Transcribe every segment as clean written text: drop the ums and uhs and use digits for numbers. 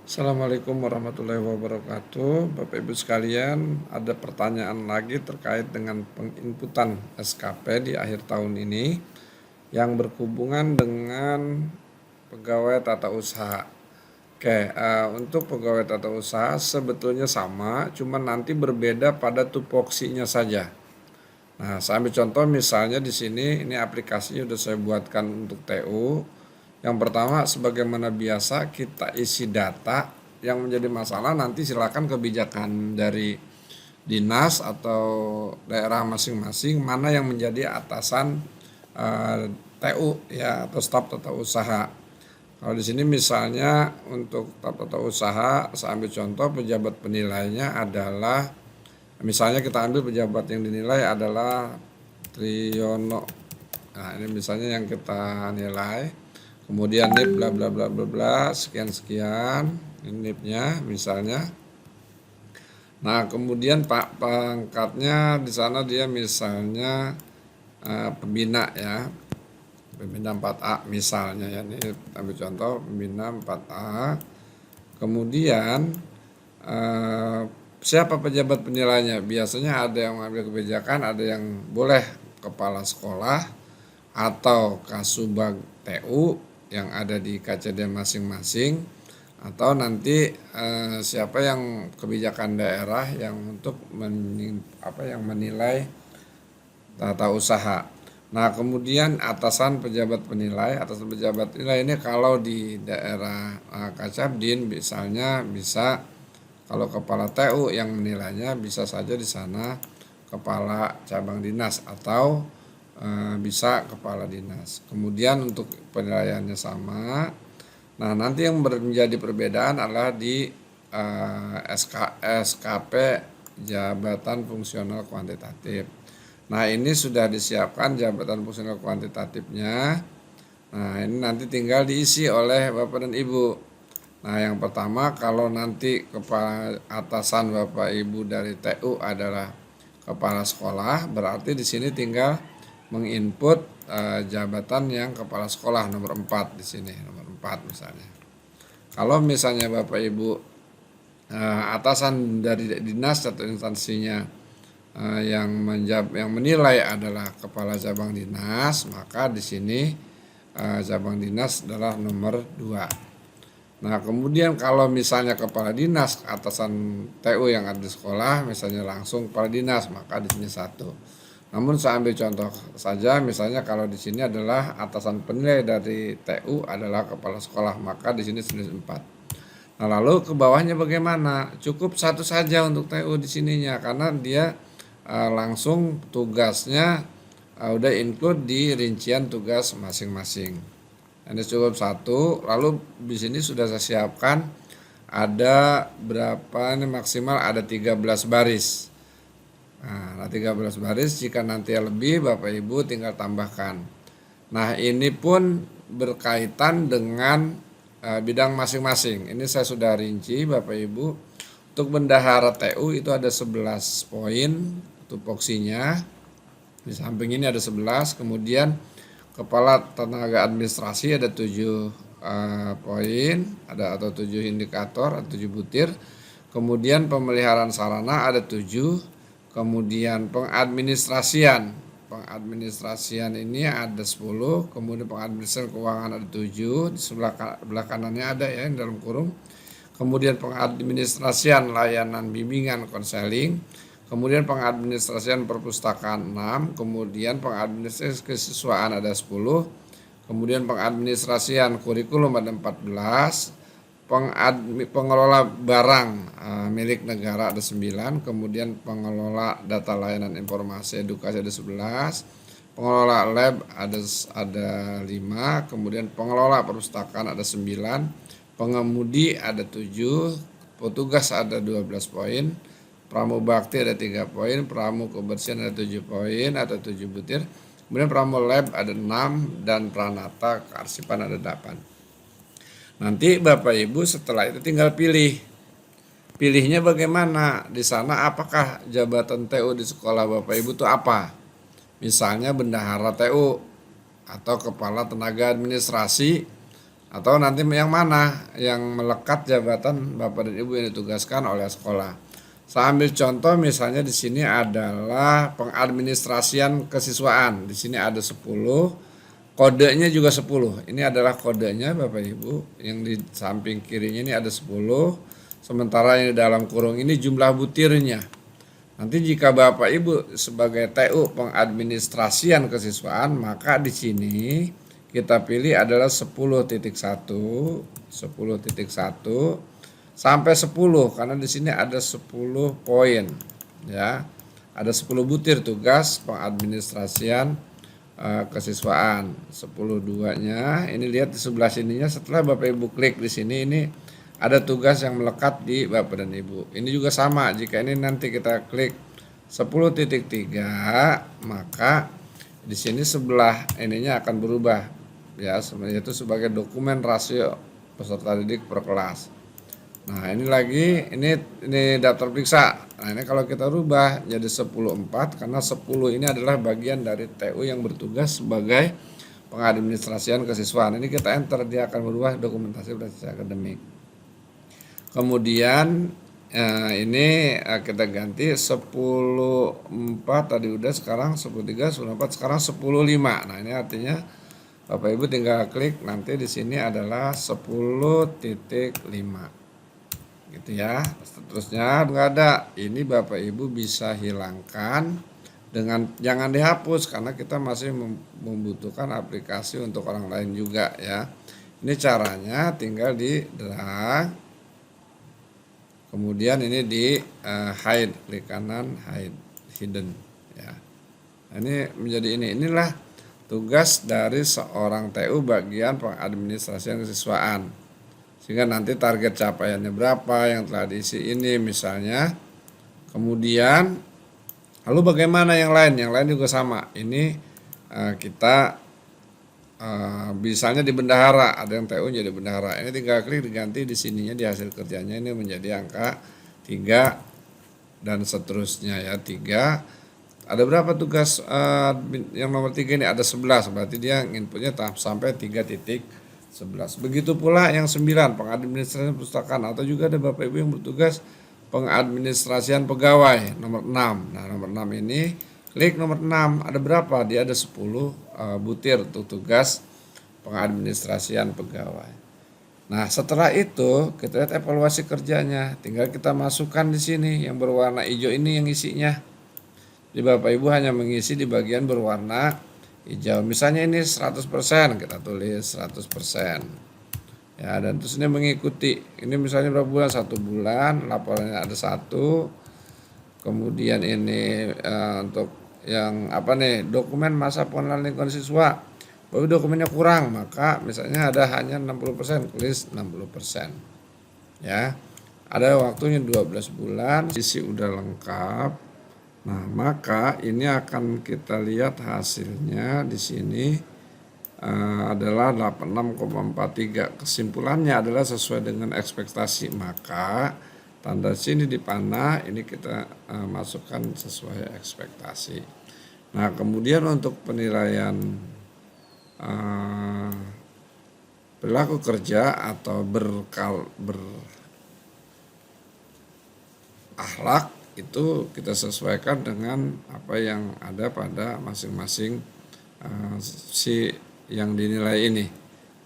Assalamualaikum warahmatullahi wabarakatuh. Bapak Ibu sekalian, ada pertanyaan lagi terkait dengan penginputan SKP di akhir tahun ini yang berhubungan dengan pegawai tata usaha. Oke, untuk pegawai tata usaha sebetulnya sama, cuma nanti berbeda pada tupoksinya saja. Nah, saya ambil contoh misalnya di sini, ini aplikasinya sudah saya buatkan untuk TU. Yang pertama, sebagaimana biasa kita isi data. Yang menjadi masalah nanti silakan kebijakan dari dinas atau daerah masing-masing mana yang menjadi atasan TU ya atau staf tata usaha. Kalau di sini misalnya untuk staf tata usaha, saya ambil contoh pejabat penilainya adalah misalnya kita ambil pejabat yang dinilai adalah Triyono. Nah, ini misalnya yang kita nilai. Kemudian NIP bla bla bla bla bla sekian-sekian, ini NIP-nya misalnya. Nah, kemudian Pak pangkatnya di sana dia misalnya pembina ya. Pembina 4A misalnya ya. Ini ambil contoh pembina 4A. Kemudian siapa pejabat penilainya? Biasanya ada yang mengambil kebijakan, ada yang boleh kepala sekolah atau Kasubag TU yang ada di KCD masing-masing, atau nanti siapa yang kebijakan daerah yang untuk menilai tata usaha. Nah, kemudian atasan pejabat penilai ini kalau di daerah Kacabdin misalnya bisa, kalau kepala TU yang menilainya bisa saja di sana kepala cabang dinas atau bisa kepala dinas. Kemudian untuk penilaiannya sama. Nah, nanti yang menjadi perbedaan adalah di SKP jabatan fungsional kuantitatif. Nah, ini sudah disiapkan jabatan fungsional kuantitatifnya. Nah, ini nanti tinggal diisi oleh Bapak dan Ibu. Nah, yang pertama kalau nanti kepala atasan Bapak Ibu dari TU adalah kepala sekolah, berarti di sini tinggal menginput jabatan yang kepala sekolah nomor 4 di sini, nomor 4 misalnya. Kalau misalnya Bapak Ibu atasan dari dinas atau instansinya yang menilai adalah kepala cabang dinas, maka di sini cabang dinas adalah nomor 2. Nah, kemudian kalau misalnya kepala dinas atasan TU yang ada di sekolah, misalnya langsung kepala dinas, maka di sini 1. Namun saya ambil contoh saja, misalnya kalau di sini adalah atasan penilai dari TU adalah kepala sekolah, maka di sini 4. Nah, lalu ke bawahnya bagaimana? Cukup 1 saja untuk TU di sininya karena dia langsung tugasnya udah include di rincian tugas masing-masing. Ini cukup 1. Lalu di sini sudah saya siapkan ada berapa, ini maksimal ada 13 baris. Nah, 13 baris, jika nanti lebih Bapak Ibu tinggal tambahkan. Nah, ini pun berkaitan dengan bidang masing-masing. Ini saya sudah rinci Bapak Ibu. Untuk bendahara TU itu ada 11 poin tupoksinya. Di samping ini ada 11, kemudian kepala tenaga administrasi ada 7 poin, atau 7 indikator, atau 7 butir. Kemudian pemeliharaan sarana ada 7. Kemudian pengadministrasian ini ada 10, kemudian pengadministrasian keuangan ada 7, di sebelah kanannya ada ya dalam kurung. Kemudian pengadministrasian layanan bimbingan konseling, kemudian pengadministrasian perpustakaan 6, kemudian pengadministrasian kesiswaan ada 10, kemudian pengadministrasian kurikulum ada 14, pengelola barang milik negara ada 9, kemudian pengelola data layanan informasi edukasi ada 11, pengelola lab ada 5, kemudian pengelola perpustakaan ada 9, pengemudi ada 7, petugas ada 12 poin, pramubakti ada 3 poin, pramu kebersihan ada 7 poin atau 7 butir, kemudian pramu lab ada 6, dan pranata kearsipan ada 8. Nanti Bapak Ibu setelah itu tinggal pilih. Pilihnya bagaimana? Di sana apakah jabatan TU di sekolah Bapak Ibu itu apa? Misalnya bendahara TU atau kepala tenaga administrasi Atau nanti yang mana yang melekat jabatan Bapak dan Ibu yang ditugaskan oleh sekolah. Saya ambil contoh misalnya di sini adalah pengadministrasian kesiswaan. Di sini ada 10, kodenya juga 10. Ini adalah kodenya Bapak Ibu. Yang di samping kirinya ini ada 10. Sementara yang di dalam kurung ini jumlah butirnya. Nanti jika Bapak Ibu sebagai TU pengadministrasian kesiswaan, maka di sini kita pilih adalah 10.1, 10.1 sampai 10 karena di sini ada 10 poin ya. Ada 10 butir tugas pengadministrasian kesiswaan. 10 duanya. Ini lihat di sebelah sininya, setelah Bapak Ibu klik di sini, ini ada tugas yang melekat di Bapak dan Ibu. Ini juga sama, jika ini nanti kita klik 10.3, maka di sini sebelah ininya akan berubah ya, sebenarnya itu sebagai dokumen rasio peserta didik per kelas. Nah, ini lagi ini daftar periksa. Nah, ini kalau kita rubah jadi 10.4 karena 10 ini adalah bagian dari TU yang bertugas sebagai pengadministrasian kesiswaan. Ini kita enter, dia akan berubah dokumentasi prestasi akademik. Kemudian ini kita ganti 10.4 tadi udah, sekarang 10.3, 10.4 sekarang 10.5. Nah, ini artinya Bapak Ibu tinggal klik, nanti di sini adalah 10.5 gitu ya. Seterusnya nggak ada, ini Bapak Ibu bisa hilangkan dengan jangan dihapus karena kita masih membutuhkan aplikasi untuk orang lain juga ya. Ini caranya tinggal di drag, kemudian ini di hide, klik kanan hide, hidden ya. Nah, ini menjadi inilah tugas dari seorang TU bagian pengadministrasian kesiswaan. Sehingga nanti target capaiannya berapa yang telah diisi ini misalnya. Kemudian lalu bagaimana yang lain? Yang lain juga sama. Ini kita misalnya di bendahara, ada yang TU jadi bendahara. Ini tinggal klik diganti di sininya, di hasil kerjanya ini menjadi angka 3 dan seterusnya ya, 3. Ada berapa tugas yang nomor 3 ini? Ada 11, berarti dia inputnya sampai 3.11. Begitu pula yang 9, pengadministrasian perpustakaan, atau juga ada Bapak Ibu yang bertugas pengadministrasian pegawai nomor 6. Nah, nomor 6 ini klik nomor 6, ada berapa? Dia ada 10 butir untuk tugas pengadministrasian pegawai. Nah, setelah itu kita lihat evaluasi kerjanya. Tinggal kita masukkan di sini yang berwarna hijau ini yang isinya. Jadi Bapak Ibu hanya mengisi di bagian berwarna hijau. Misalnya ini 100%, kita tulis 100%. Ya, dan terus ini mengikuti. Ini misalnya berapa bulan? 1 bulan, laporannya ada 1. Kemudian ini untuk yang apa nih? Dokumen masa pengenalan lingkungan siswa. Bahwa dokumennya kurang, maka misalnya ada hanya 60%, tulis 60%. Ya. Ada waktunya 12 bulan, isi udah lengkap. Nah, maka ini akan kita lihat hasilnya di sini adalah 86,43. Kesimpulannya adalah sesuai dengan ekspektasi. Maka tanda sini di panah ini kita masukkan sesuai ekspektasi. Nah, kemudian untuk penilaian perilaku kerja atau berakhlak itu kita sesuaikan dengan apa yang ada pada masing-masing si yang dinilai ini.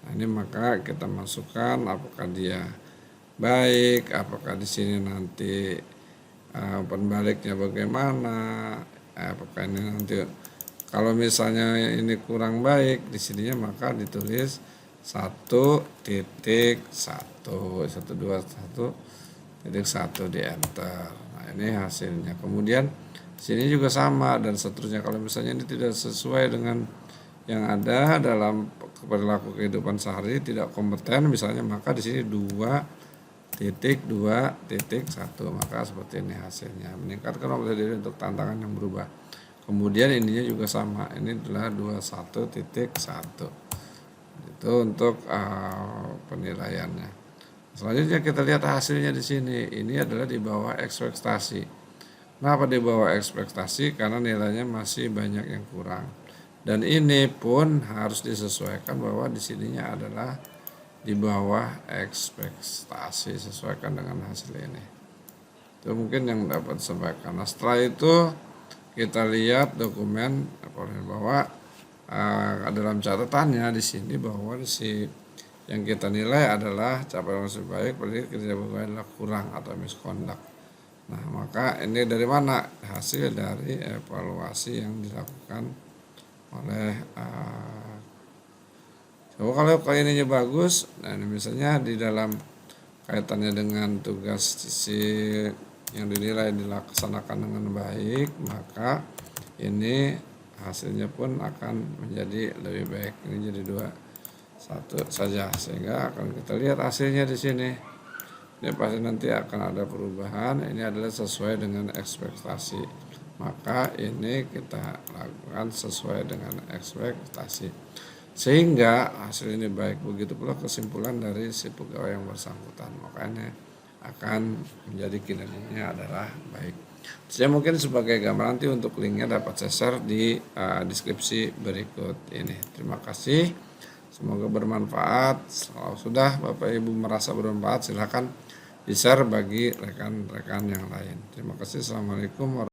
Nah, ini maka kita masukkan apakah dia baik, apakah di sini nanti penbaliknya bagaimana, apakah ini nanti kalau misalnya ini kurang baik di sininya maka ditulis 1.1 di enter. Nah, ini hasilnya. Kemudian sini juga sama dan seterusnya. Kalau misalnya ini tidak sesuai dengan yang ada dalam perilaku kehidupan sehari, tidak kompeten misalnya, maka di sini 2.2.1, maka seperti ini hasilnya. Meningkatkan kompetensi diri untuk tantangan yang berubah. Kemudian ininya juga sama, ini adalah 21.1. Itu untuk penilaiannya. Selanjutnya kita lihat hasilnya di sini. Ini adalah di bawah ekspektasi. Kenapa di bawah ekspektasi? Karena nilainya masih banyak yang kurang. Dan ini pun harus disesuaikan bahwa di sininya adalah di bawah ekspektasi, sesuaikan dengan hasil ini. Itu mungkin yang dapat disampaikan. Nah, setelah itu kita lihat dokumen bahwa dalam catatannya di sini bahwa yang kita nilai adalah capaian masih baik, berarti kinerja pegawai adalah kurang atau misconduct. Nah, maka ini dari mana? Hasil dari evaluasi yang dilakukan oleh kalau ininya bagus, nah misalnya di dalam kaitannya dengan tugas yang dinilai dilaksanakan dengan baik, maka ini hasilnya pun akan menjadi lebih baik. Ini jadi 1 saja, sehingga akan kita lihat hasilnya di sini. Ini pasti nanti akan ada perubahan. Ini adalah sesuai dengan ekspektasi, maka ini kita lakukan sesuai dengan ekspektasi, sehingga hasil ini baik. Begitu pula kesimpulan dari si pegawai yang bersangkutan, makanya akan menjadi kinerjanya adalah baik. Saya mungkin sebagai gambaran nanti untuk linknya dapat saya share di deskripsi berikut ini. Terima kasih, semoga bermanfaat. Kalau sudah Bapak Ibu merasa bermanfaat, silakan di share bagi rekan-rekan yang lain. Terima kasih. Assalamualaikum warahmatullahi wabarakatuh.